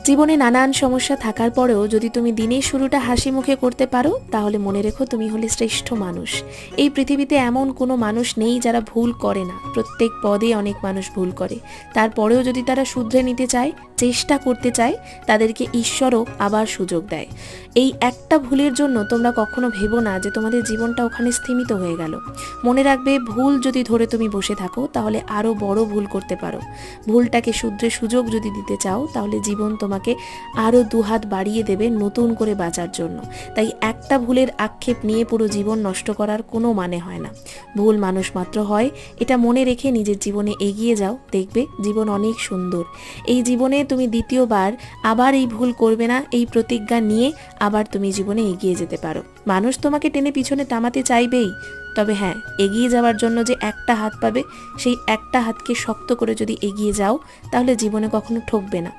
জীবনে নানান সমস্যা থাকার পরেও যদি তুমি দিনের শুরুটা হাসি মুখে করতে পারো, তাহলে মনে রেখো তুমি হলে শ্রেষ্ঠ মানুষ। এই পৃথিবীতে এমন কোনো মানুষ নেই যারা ভুল করে না। প্রত্যেক পদে অনেক মানুষ ভুল করে, তারপরেও যদি তারা শুধরে নিতে চায়, চেষ্টা করতে চায়, তাদেরকে ঈশ্বরও আবার সুযোগ দেয়। এই একটা ভুলের জন্য তোমরা কখনো ভেবো না যে তোমাদের জীবনটা ওখানে স্থিমিত হয়ে গেল। মনে রাখবে, ভুল যদি ধরে তুমি বসে থাকো তাহলে আরও বড় ভুল করতে পারো। ভুলটাকে শুধরে সুযোগ যদি দিতে চাও, তাহলে জীবন তোমাকে আরও দুহাত বাড়িয়ে দেবে নতুন করে বাঁচার জন্য। তাই একটা ভুলের আক্ষেপ নিয়ে পুরো জীবন নষ্ট করার কোনো মানে হয় না। ভুল মানুষ মাত্র হয়, এটা মনে রেখে নিজের জীবনে এগিয়ে যাও, দেখবে জীবন অনেক সুন্দর। এই জীবনে তুমি দ্বিতীয়বার আবার এই ভুল করবে না, এই প্রতিজ্ঞা নিয়ে আবার তুমি জীবনে এগিয়ে যেতে পারো। মানুষ তোমাকে টেনে পিছনে নামাতে চাইবেই, তবে হ্যাঁ, এগিয়ে যাওয়ার জন্য যে একটা হাত পাবে, সেই একটা হাতকে শক্ত করে যদি এগিয়ে যাও, তাহলে জীবনে কখনো ঠকবে না।